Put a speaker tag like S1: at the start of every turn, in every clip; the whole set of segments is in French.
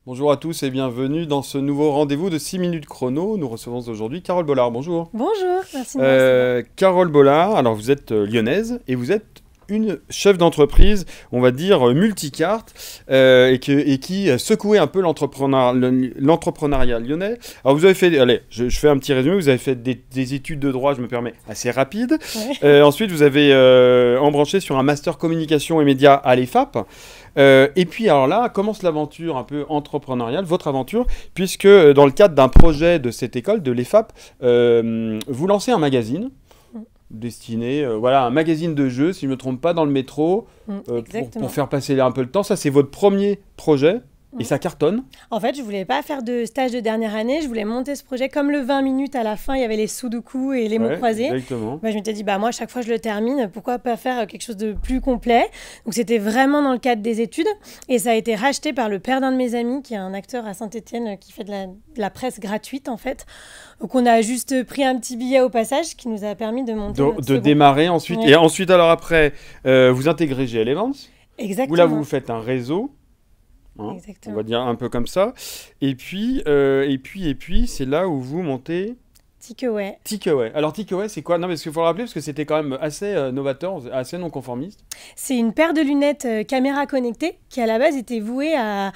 S1: Bonjour à tous et bienvenue dans ce nouveau rendez-vous de 6 minutes chrono. Nous recevons aujourd'hui Carole Bollard. Bonjour.
S2: Bonjour, merci de me recevoir.
S1: Carole Bollard, alors vous êtes lyonnaise et vous êtes une chef d'entreprise, on va dire multicarte, et qui secouait un peu l'entrepreneuriat lyonnais. Alors vous avez fait, allez, je fais un petit résumé, vous avez fait des études de droit, je me permets, assez rapides.
S2: Ouais.
S1: Ensuite, vous avez embranché sur un master communication et médias à l'EFAP. Et puis alors là commence l'aventure un peu entrepreneuriale, votre aventure, puisque dans le cadre d'un projet de cette école, de l'EFAP, vous lancez un magazine destiné, voilà, un magazine de jeux, si je ne me trompe pas, dans le métro, pour faire passer un peu le temps. Ça, c'est votre premier projet. Et ça cartonne.
S2: En fait, je voulais pas faire de stage de dernière année, je voulais monter ce projet comme le 20 minutes à la fin, il y avait les sudoku et les mots croisés.
S1: Exactement.
S2: Bah, je m'étais dit, moi, à chaque fois je le termine, pourquoi pas faire quelque chose de plus complet? Donc, c'était vraiment dans le cadre des études. Et ça a été racheté par le père d'un de mes amis, qui est un acteur à Saint-Étienne, qui fait de la presse gratuite, en fait. Donc, on a juste pris un petit billet au passage, qui nous a permis de monter
S1: de démarrer ensuite. Ouais. Et ensuite, alors après, vous intégrez GL Events.
S2: Exactement.
S1: Où là, vous faites un réseau. Hein, on va dire un peu comme ça. Et puis c'est là où vous montez...
S2: Tikeway.
S1: Tikeway. Alors Tikeway, c'est quoi? Non, mais il faut le rappeler parce que c'était quand même assez novateur, assez non conformiste.
S2: C'est une paire de lunettes caméra connectée qui à la base était vouée à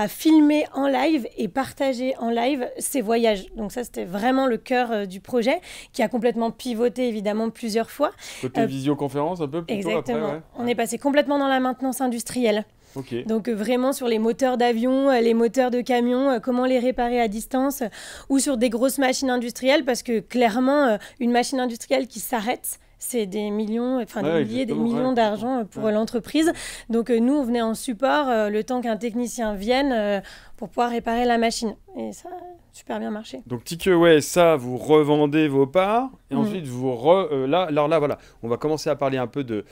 S2: filmer en live et partager en live ses voyages. Donc ça, c'était vraiment le cœur du projet qui a complètement pivoté évidemment plusieurs fois.
S1: Côté visioconférence un peu plutôt.
S2: Exactement.
S1: Après, ouais.
S2: On est passé complètement dans la maintenance industrielle.
S1: Okay.
S2: Donc vraiment sur les moteurs d'avion, les moteurs de camions, comment les réparer à distance ou sur des grosses machines industrielles parce que clairement une machine industrielle qui s'arrête, c'est des millions, enfin des milliers, des millions d'argent pour l'entreprise. Donc nous, on venait en support le temps qu'un technicien vienne pour pouvoir réparer la machine. Et ça a super bien marché.
S1: Donc Tikeway, ça, vous revendez vos parts. Et ensuite, là, voilà, on va commencer à parler un peu de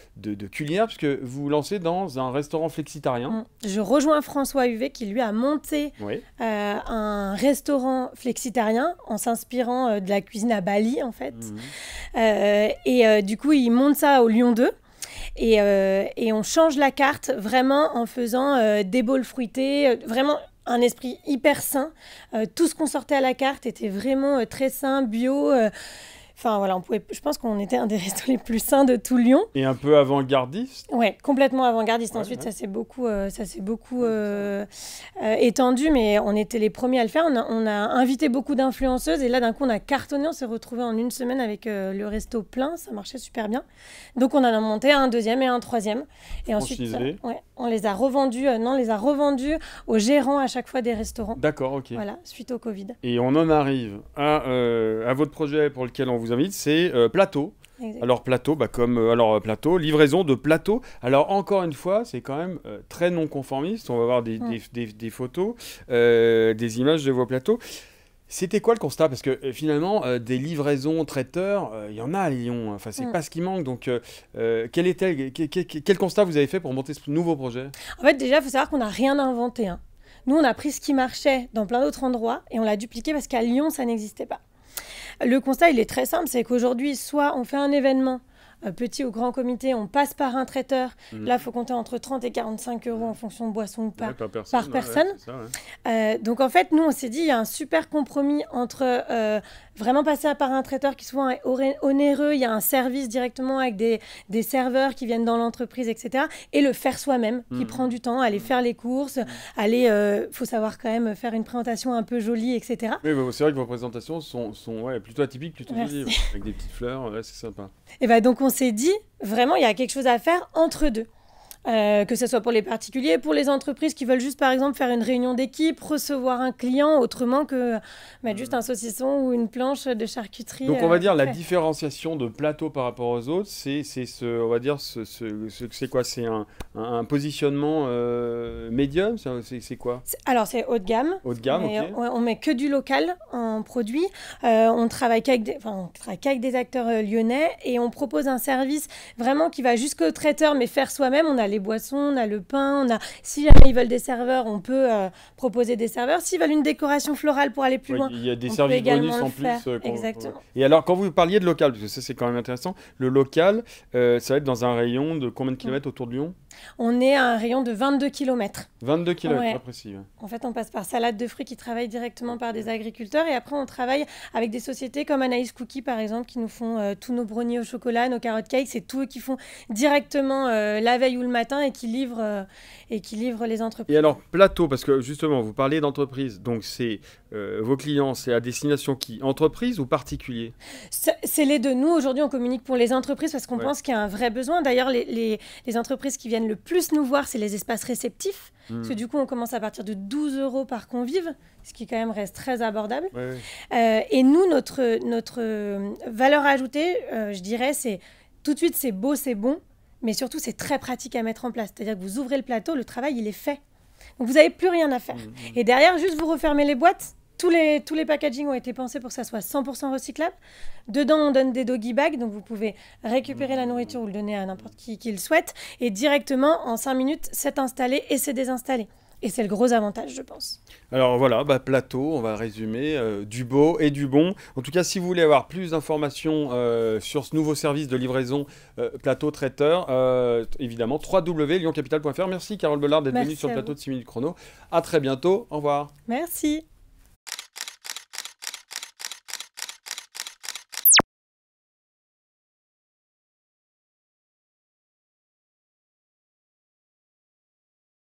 S1: culinaire, puisque vous vous lancez dans un restaurant flexitarien.
S2: Je rejoins François Huvet, qui lui a monté un restaurant flexitarien en s'inspirant de la cuisine à Bali, en fait. Du coup, il monte ça au Lyon 2. Et on change la carte vraiment en faisant des bols fruités, vraiment un esprit hyper sain. Tout ce qu'on sortait à la carte était vraiment très sain, bio. Enfin voilà, je pense qu'on était un des restos les plus sains de tout Lyon.
S1: Et un peu avant-gardiste.
S2: Ouais, complètement avant-gardiste. Ensuite, ça s'est beaucoup étendu, mais on était les premiers à le faire. On a invité beaucoup d'influenceuses et là, d'un coup, on a cartonné. On s'est retrouvés en une semaine avec le resto plein. Ça marchait super bien. Donc, on en a monté un deuxième et un troisième. Et ensuite, on les a revendus. On les a revendus aux gérants à chaque fois des restaurants.
S1: D'accord, ok.
S2: Voilà, suite au Covid.
S1: Et on en arrive à votre projet pour lequel on vous invite, c'est Plateau. Exactement. Alors Plateau, livraison de plateau. Alors encore une fois, c'est quand même très non conformiste. On va voir des photos, des images de vos plateaux. C'était quoi le constat? Parce que finalement, des livraisons traiteurs, il y en a à Lyon. Enfin, c'est pas ce qui manque. Donc, quel constat vous avez fait pour monter ce nouveau projet?
S2: En fait, déjà, il faut savoir qu'on n'a rien inventé. Hein. Nous, on a pris ce qui marchait dans plein d'autres endroits et on l'a dupliqué parce qu'à Lyon, ça n'existait pas. Le constat, il est très simple, c'est qu'aujourd'hui, soit on fait un événement, petit ou grand comité, on passe par un traiteur. Là, il faut compter entre 30 et 45 euros en fonction de boisson ou pas, par personne. Donc, en fait, nous, on s'est dit, il y a un super compromis entre vraiment passer par un traiteur qui souvent est onéreux, il y a un service directement avec des serveurs qui viennent dans l'entreprise, etc. Et le faire soi-même, qui prend du temps, aller faire les courses, faut savoir quand même faire une présentation un peu jolie, etc.
S1: Oui, c'est vrai que vos présentations sont plutôt atypiques, plutôt jolies, avec des petites fleurs, c'est sympa.
S2: Et donc, on s'est dit, vraiment, il y a quelque chose à faire entre deux. Que ce soit pour les particuliers, pour les entreprises qui veulent juste, par exemple, faire une réunion d'équipe, recevoir un client autrement que juste un saucisson ou une planche de charcuterie.
S1: Donc, on va dire la différenciation de plateau par rapport aux autres, c'est quoi? C'est un positionnement médium? C'est quoi?
S2: Alors, c'est haut de gamme.
S1: Haut de gamme, ok.
S2: On met que du local en produit. On travaille qu'avec des acteurs lyonnais et on propose un service vraiment qui va jusqu'au traiteur, mais faire soi-même. On a les boissons, on a le pain, si jamais ils veulent des serveurs, on peut proposer des serveurs. S'ils veulent une décoration florale pour aller plus loin,
S1: il y a des services bonus en plus.
S2: Exactement.
S1: Et alors, quand vous parliez de local, parce que ça c'est quand même intéressant, le local, ça va être dans un rayon de combien de kilomètres autour de Lyon?
S2: On est à un rayon de 22 km.
S1: 22 km,
S2: ouais.
S1: Très précis. Ouais.
S2: En fait, on passe par Salade de fruits qui travaille directement par des agriculteurs. Et après, on travaille avec des sociétés comme Anaïs Cookie, par exemple, qui nous font tous nos brownies au chocolat, nos carottes cakes. C'est tous eux qui font directement la veille ou le matin et qui livrent les entreprises.
S1: Et alors, Plateau, parce que justement, vous parlez d'entreprise. Donc, c'est vos clients, c'est à destination qui? Entreprise ou particulier?
S2: C'est les deux. Nous, aujourd'hui, on communique pour les entreprises parce qu'on pense qu'il y a un vrai besoin. D'ailleurs, les entreprises qui viennent le plus nous voir, c'est les espaces réceptifs. Parce que du coup, on commence à partir de 12 € par convive, ce qui quand même reste très abordable. Et nous, notre valeur ajoutée, je dirais, c'est tout de suite, c'est beau, c'est bon, mais surtout, c'est très pratique à mettre en place. C'est-à-dire que vous ouvrez le plateau, le travail, il est fait. Donc, vous n'avez plus rien à faire. Et derrière, juste vous refermez les boîtes. Tous les packagings ont été pensés pour que ça soit 100% recyclable. Dedans, on donne des doggy bags, donc vous pouvez récupérer la nourriture ou le donner à n'importe qui le souhaite. Et directement, en 5 minutes, c'est installé et c'est désinstallé. Et c'est le gros avantage, je pense.
S1: Alors voilà, Plateau, on va résumer, du beau et du bon. En tout cas, si vous voulez avoir plus d'informations sur ce nouveau service de livraison Plateau Traiteur, évidemment, www.lyoncapital.fr. Merci Carole Bellard d'être venue sur le plateau de 6 minutes chrono. À très bientôt, au revoir.
S2: Merci.